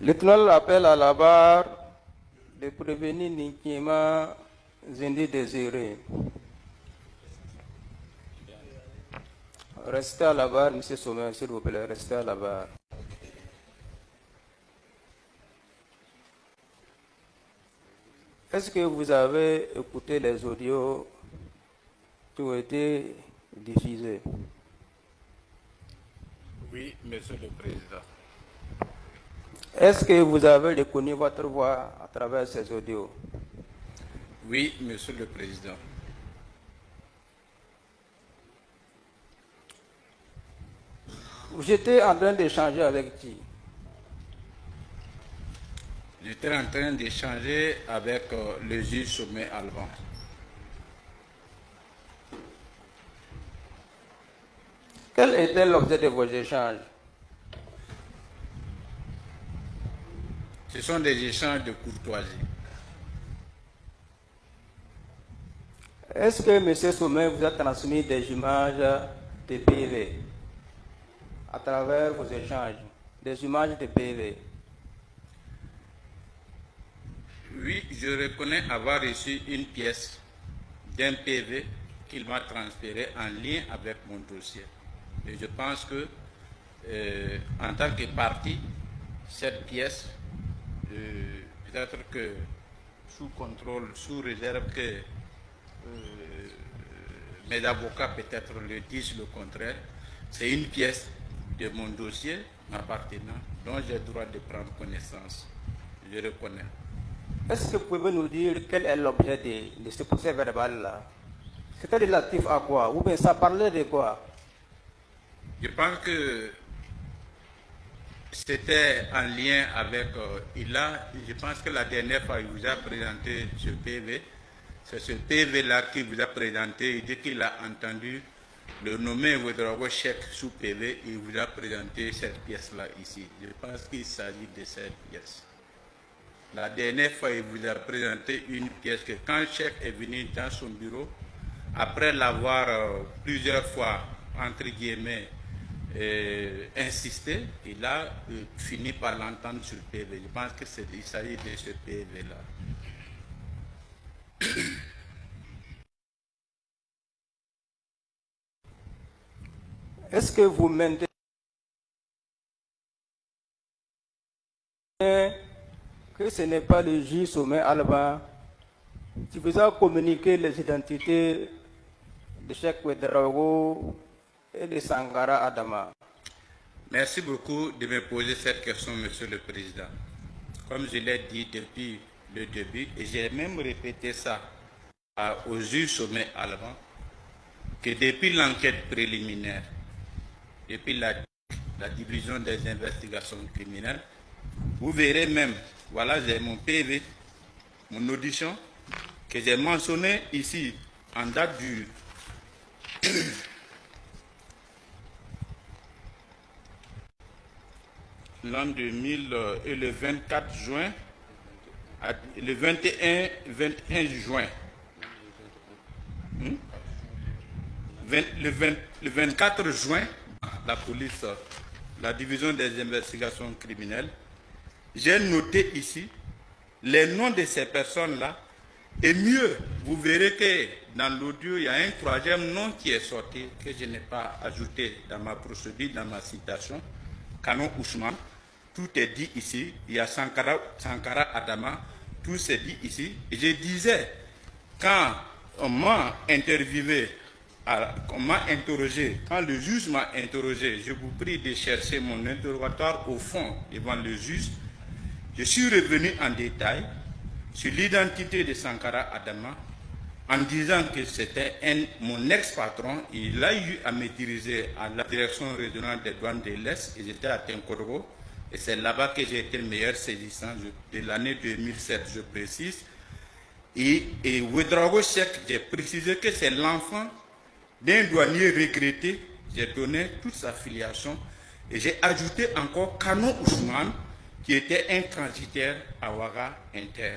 L'éternel appelle à la barre de prévenir l'inquiément indésirés. Restez à la barre, M. Sommer, s'il vous plaît, restez à la barre. Est-ce que vous avez écouté les audios qui ont été diffusés? Oui, Monsieur le Président. Est-ce que vous avez reconnu votre voix à travers ces audios? Oui, Monsieur le Président. Vous étiez en train d'échanger avec qui? J'étais en train d'échanger avec le juge Sommet Alban. Quel était l'objet de vos échanges? Ce sont des échanges de courtoisie. Est-ce que M. Sommet vous a transmis des images de PV à travers vos échanges? Des images de PV? Oui, je reconnais avoir reçu une pièce d'un PV qu'il m'a transféré en lien avec mon dossier. Et je pense que, en tant que partie, cette pièce, peut-être que sous contrôle, sous réserve que mes avocats peut-être le disent le contraire, c'est une pièce de mon dossier m'appartenant dont j'ai le droit de prendre connaissance. Je reconnais. Est-ce que vous pouvez nous dire quel est l'objet de ce procès verbal-là? C'était relatif à quoi? Ou bien ça parlait de quoi? Je pense que c'était en lien avec je pense que la dernière fois il vous a présenté ce PV, c'est ce PV-là qu'il vous a présenté, et dès qu'il a entendu le nommer votre chèque sous PV, il vous a présenté cette pièce-là ici. Je pense qu'il s'agit de cette pièce. La dernière fois, il vous a présenté une pièce que quand le chèque est venu dans son bureau, après l'avoir plusieurs fois, entre guillemets, insisté, il a fini par l'entendre sur le PV. Je pense qu'il s'agit de ce PV-là. Est-ce que vous maintenez que ce n'est pas le juge Sommet Alban qui vous a communiqué les identités de Cheikh Ouedraogo et de Sankara Adama? Merci beaucoup de me poser cette question, Monsieur le Président. Comme je l'ai dit depuis le début, et j'ai même répété ça au juge Sommet Alban, que depuis l'enquête préliminaire, depuis la division des investigations criminelles, vous verrez même, voilà, j'ai mon PV, mon audition, que j'ai mentionné ici en date du l'an 2000 et le 24 juin, le 21 juin. Le 24 juin, la police, la division des investigations criminelles, j'ai noté ici les noms de ces personnes-là. Et mieux, vous verrez que dans l'audio, il y a un troisième nom qui est sorti, que je n'ai pas ajouté dans ma procédure, dans ma citation, Canon Ousmane. Tout est dit ici. Il y a Sankara Adama, tout s'est dit ici. Et je disais, quand on m'a interviewé, on m'a interrogé, quand le juge m'a interrogé, je vous prie de chercher mon interrogatoire au fond devant le juge. Je suis revenu en détail sur l'identité de Sankara Adama en disant que c'était mon ex-patron. Il a eu à me diriger à la direction régionale des douanes de l'Est et j'étais à Tinkorgo. Et c'est là-bas que j'ai été le meilleur saisissant de l'année 2007, je précise. Et Ouedraogo Cheikh, j'ai précisé que c'est l'enfant d'un douanier regretté. J'ai donné toute sa filiation. Et j'ai ajouté encore Canon Ousmane, qui était un transitaire à Ouaga Inter.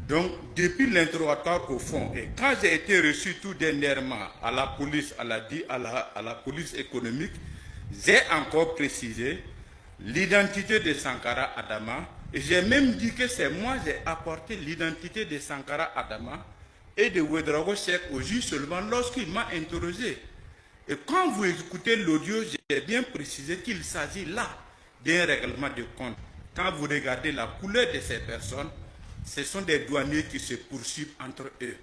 Donc, depuis l'interrogatoire au fond, et quand j'ai été reçu tout dernièrement à la police, à la police économique, j'ai encore précisé l'identité de Sankara Adama. Et j'ai même dit que c'est moi qui ai apporté l'identité de Sankara Adama et de Ouédraogo Seck au juge seulement lorsqu'il m'a interrogé. Et quand vous écoutez l'audio, j'ai bien précisé qu'il s'agit là d'un règlement de compte. Quand vous regardez la couleur de ces personnes, ce sont des douaniers qui se poursuivent entre eux.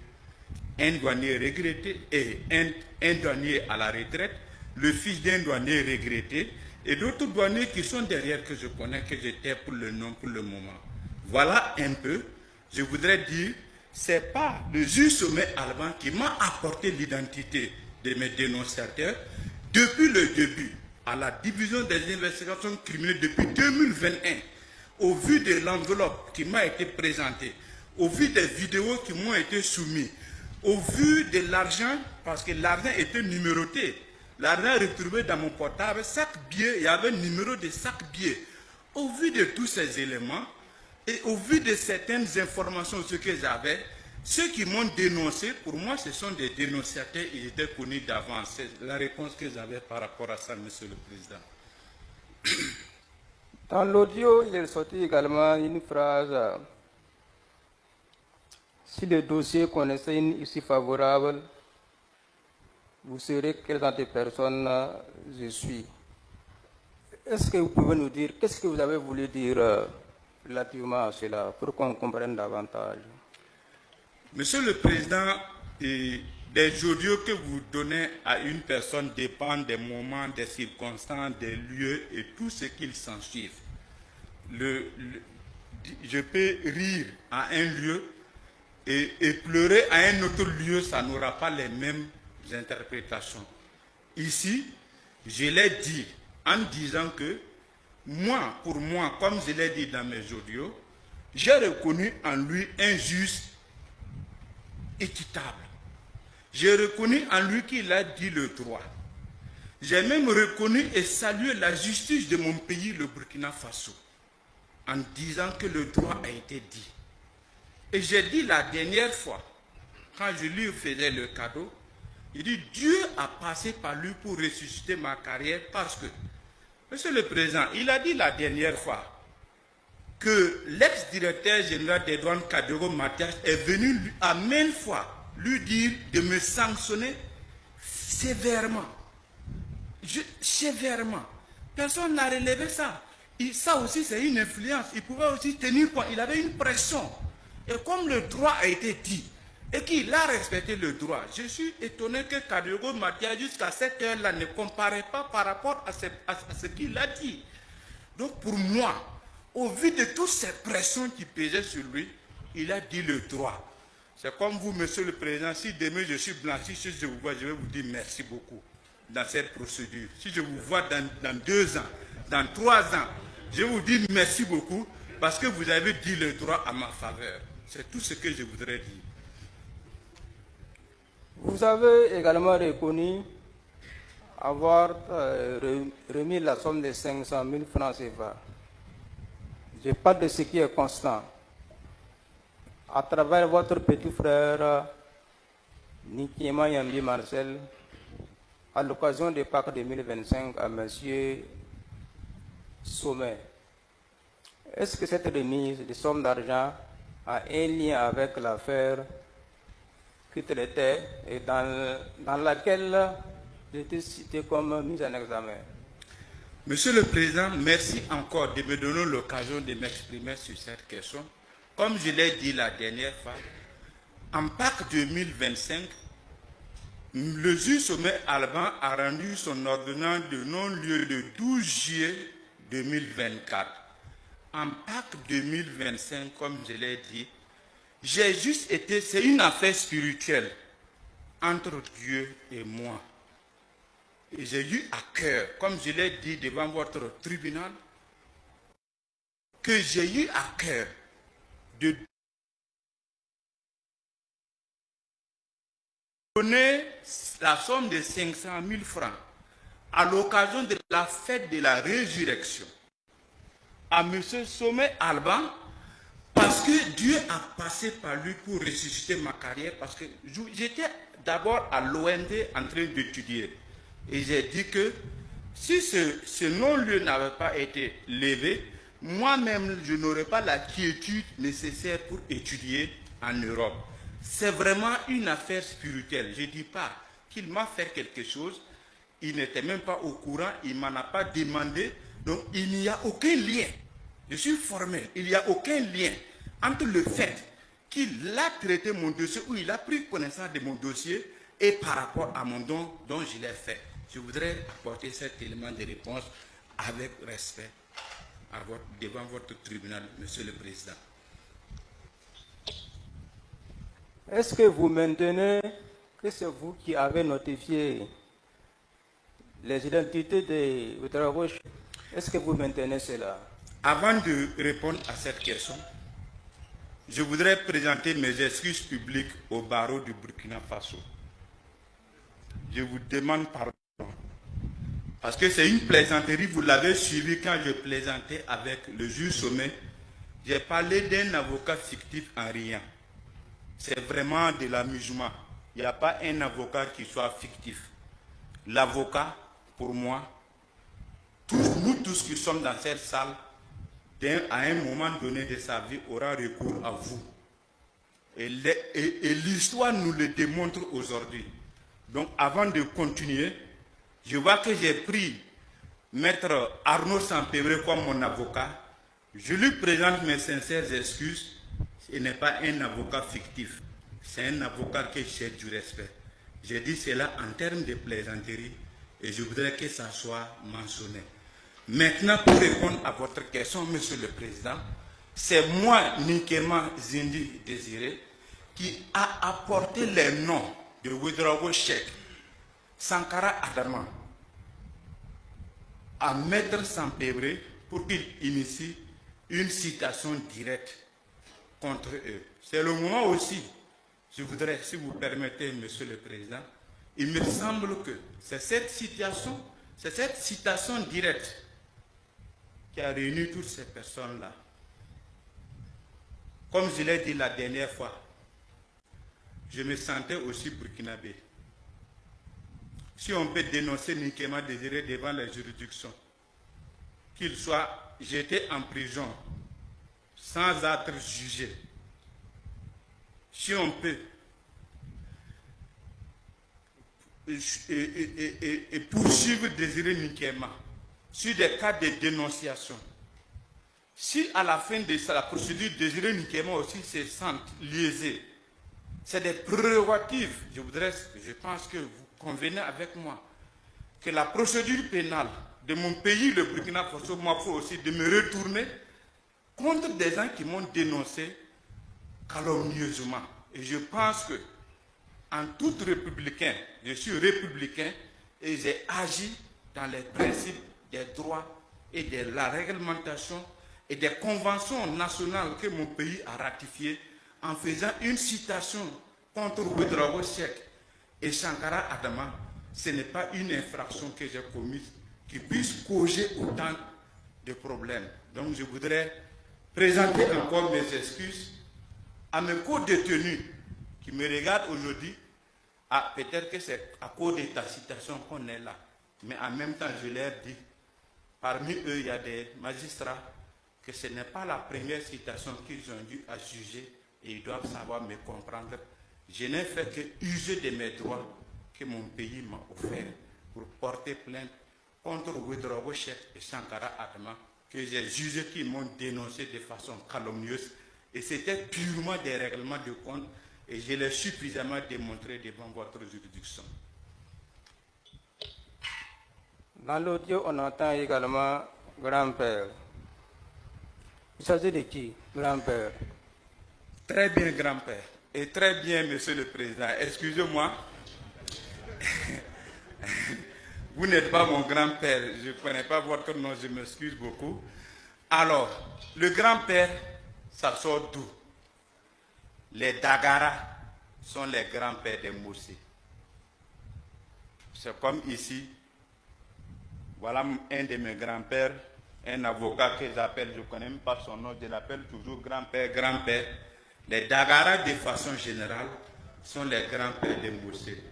Un douanier regretté et un douanier à la retraite, le fils d'un douanier regretté, et d'autres douaniers qui sont derrière que je connais, que je tais pour le nom pour le moment. Voilà un peu, je voudrais dire, c'est pas le juge Sommet Alban qui m'a apporté l'identité de mes dénonciateurs depuis le début à la division des investigations criminelles depuis 2021. Au vu de l'enveloppe qui m'a été présentée, au vu des vidéos qui m'ont été soumises, au vu de l'argent, parce que l'argent était numéroté, l'argent retrouvé dans mon portable, chaque billet, il y avait un numéro de chaque billet. Au vu de tous ces éléments, et au vu de certaines informations, ce que j'avais, ceux qui m'ont dénoncé, pour moi, ce sont des dénonciateurs, ils étaient connus d'avance. C'est la réponse que j'avais par rapport à ça, Monsieur le Président. Dans l'audio, il est sorti également une phrase si le dossier connaissait une issue favorable, vous saurez quelle genre de personne je suis. Est-ce que vous pouvez nous dire, qu'est-ce que vous avez voulu dire relativement à cela, pour qu'on comprenne davantage? Monsieur le Président, des audios que vous donnez à une personne dépendent des moments, des circonstances, des lieux et tout ce qu'il s'ensuit. Je peux rire à un lieu et pleurer à un autre lieu, ça n'aura pas les mêmes interprétations. Ici, je l'ai dit en disant que moi, pour moi, comme je l'ai dit dans mes audios, j'ai reconnu en lui un juge équitable. J'ai reconnu en lui qu'il a dit le droit. J'ai même reconnu et salué la justice de mon pays, le Burkina Faso, en disant que le droit a été dit. Et j'ai dit la dernière fois, quand je lui faisais le cadeau, il dit Dieu a passé par lui pour ressusciter ma carrière parce que, Monsieur le Président, il a dit la dernière fois que l'ex-directeur général des douanes Kadero Mathias est venu à maintes fois lui dire de me sanctionner sévèrement. Sévèrement. Personne n'a relevé ça. Ça aussi, c'est une influence. Il pouvait aussi tenir compte. Il avait une pression. Et comme le droit a été dit, et qu'il a respecté le droit, je suis étonné que Kadero Mathias, jusqu'à cette heure-là, ne comparait pas par rapport à ce qu'il a dit. Donc pour moi, au vu de toutes ces pressions qui pesaient sur lui, il a dit le droit. C'est comme vous, Monsieur le Président, si demain je suis blanchi, si je vous vois, je vais vous dire merci beaucoup dans cette procédure. Si je vous vois dans 2 ans, dans 3 ans, je vais vous dire merci beaucoup parce que vous avez dit le droit à ma faveur. C'est tout ce que je voudrais dire. Vous avez également reconnu avoir remis la somme de 500 000 francs CFA. Je parle de ce qui est constant. À travers votre petit frère, Nikiema Yambi Marcel, à l'occasion de Pâques 2025 à M. Sommet. Est-ce que cette remise de somme d'argent a un lien avec l'affaire qui traitait et dans laquelle j'étais cité comme mise en examen? Monsieur le Président, merci encore de me donner l'occasion de m'exprimer sur cette question. Comme je l'ai dit la dernière fois, en Pâques 2025, le juge Sommet Alban a rendu son ordonnance de non-lieu le 12 juillet 2024. En Pâques 2025, comme je l'ai dit, j'ai juste été, c'est une affaire spirituelle entre Dieu et moi. Et j'ai eu à cœur, comme je l'ai dit devant votre tribunal, que j'ai eu à cœur de donner la somme de 500 000 francs à l'occasion de la fête de la résurrection à M. Sommet Alban, parce que Dieu a passé par lui pour ressusciter ma carrière, parce que j'étais d'abord à l'OND en train d'étudier. Et j'ai dit que Si ce non-lieu n'avait pas été levé, moi-même, je n'aurais pas la quiétude nécessaire pour étudier en Europe. C'est vraiment une affaire spirituelle. Je ne dis pas qu'il m'a fait quelque chose. Il n'était même pas au courant, il ne m'en a pas demandé. Donc, il n'y a aucun lien. Je suis formel. Il n'y a aucun lien entre le fait qu'il a traité mon dossier ou il a pris connaissance de mon dossier et par rapport à mon don dont je l'ai fait. Je voudrais apporter cet élément de réponse avec respect devant votre tribunal, Monsieur le Président. Est-ce que vous maintenez que c'est vous qui avez notifié les identités des Ouedraogo? Est-ce que vous maintenez cela? Avant de répondre à cette question, je voudrais présenter mes excuses publiques au barreau du Burkina Faso. Je vous demande pardon. Parce que c'est une plaisanterie, vous l'avez suivi quand je plaisantais avec le juge Sommet. J'ai parlé d'un avocat fictif en riant. C'est vraiment de l'amusement. Il n'y a pas un avocat qui soit fictif. L'avocat, pour moi, nous tous qui sommes dans cette salle, à un moment donné de sa vie, aura recours à vous. Et l'histoire nous le démontre aujourd'hui. Donc avant de continuer, je vois que j'ai pris Maître Arnaud Sampébré comme mon avocat. Je lui présente mes sincères excuses. Ce n'est pas un avocat fictif. C'est un avocat qui cherche du respect. J'ai dit cela en termes de plaisanterie et je voudrais que ça soit mentionné. Maintenant, pour répondre à votre question, Monsieur le Président, c'est moi, Nikema Zindi Désiré, qui a apporté les noms de Ouedraogo Cheikh, Sankara Adama, à Maître Sampébré pour qu'il initie une citation directe contre eux. C'est le moment aussi, je voudrais, si vous permettez, Monsieur le Président, il me semble que c'est cette citation directe qui a réuni toutes ces personnes-là. Comme je l'ai dit la dernière fois, je me sentais aussi burkinabé. Si on peut dénoncer Nikema Désiré devant les juridictions, qu'il soit jeté en prison sans être jugé, si on peut poursuivre Désiré Nikema sur des cas de dénonciation, si à la fin de la procédure Désiré Nikema aussi se sent lésé, c'est des prérogatives. Je pense que vous convenez avec moi que la procédure pénale de mon pays, le Burkina Faso, moi, faut aussi de me retourner contre des gens qui m'ont dénoncé calomnieusement. Et je pense que, en tout républicain, je suis républicain et j'ai agi dans les principes des droits et de la réglementation et des conventions nationales que mon pays a ratifiées en faisant une citation contre Ouedraogo Cheikh et Sankara Adama. Ce n'est pas une infraction que j'ai commise qui puisse causer autant de problèmes. Donc je voudrais présenter encore mes excuses à mes co-détenus qui me regardent aujourd'hui. Ah, peut-être que c'est à cause de ta citation qu'on est là. Mais en même temps, je leur dis, parmi eux, il y a des magistrats que ce n'est pas la première citation qu'ils ont dû à juger et ils doivent savoir me comprendre. Je n'ai fait que user de mes droits que mon pays m'a offert pour porter plainte contre Ouedraogo Cheikh et Sankara Adama, que j'ai jugé qu'ils m'ont dénoncé de façon calomnieuse. Et c'était purement des règlements de compte et je l'ai suffisamment démontré devant votre juridiction. Dans l'audio, on entend également grand-père. Il s'agit de qui, grand-père? Très bien, grand-père. Et très bien, Monsieur le Président. Excusez-moi. Vous n'êtes pas mon grand-père. Je ne connais pas votre nom, je m'excuse beaucoup. Alors, le grand-père, ça sort d'où? Les Dagara sont les grands-pères des Moussé. C'est comme ici. Voilà un de mes grands-pères, un avocat que j'appelle, je ne connais même pas son nom, je l'appelle toujours grand-père, grand-père. Les Dagara, de façon générale, sont les grands-pères des Moussé.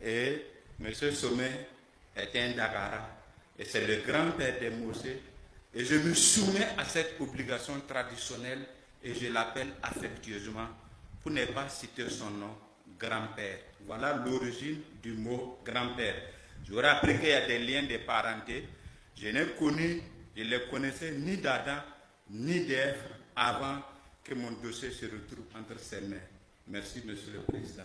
Et M. Sommet est un Dagara. et c'est le grand-père des Mosées. Et je me soumets à cette obligation traditionnelle et je l'appelle affectueusement, pour ne pas citer son nom, grand-père. Voilà l'origine du mot grand-père. J'aurais appris qu'il y a des liens de parenté. Je n'ai connu, je ne les connaissais ni d'Adam ni d'Ève avant que mon dossier se retrouve entre ses mains. Merci, Monsieur le Président.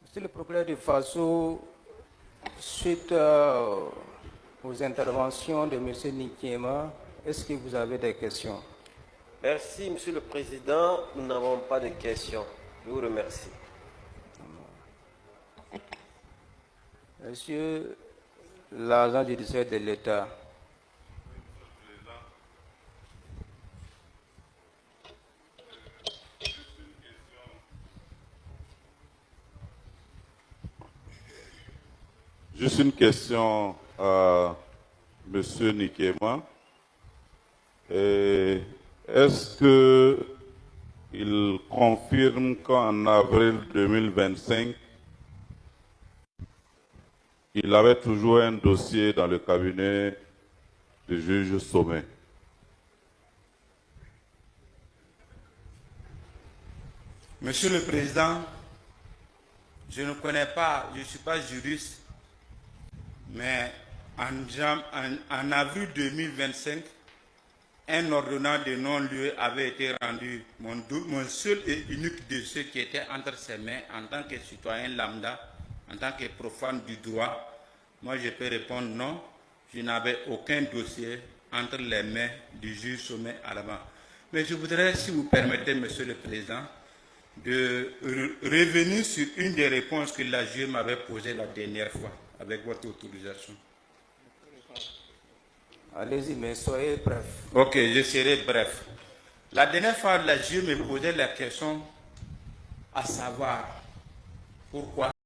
Monsieur le procureur du Faso, suite aux interventions de M. Nikiema, est-ce que vous avez des questions? Merci, Monsieur le Président. Nous n'avons pas de questions. Je vous remercie. Monsieur l'agent judiciaire de l'État, juste une question à M. Nikiema. Est-ce qu'il confirme qu'en avril 2025, il avait toujours un dossier dans le cabinet du juge Sommet? Monsieur le Président, je ne connais pas, je ne suis pas juriste, mais en avril 2025, un ordonnance de non-lieu avait été rendu. Mon seul et unique dossier qui était entre ses mains en tant que citoyen lambda, en tant que profane du droit, moi je peux répondre non, je n'avais aucun dossier entre les mains du juge Sommet à l'avant. Mais je voudrais, si vous permettez, Monsieur le Président, de revenir sur une des réponses que la juge m'avait posées la dernière fois, avec votre autorisation. allez-y, mais soyez bref. Ok, je serai bref. La dernière fois, la juge me posait la question à savoir pourquoi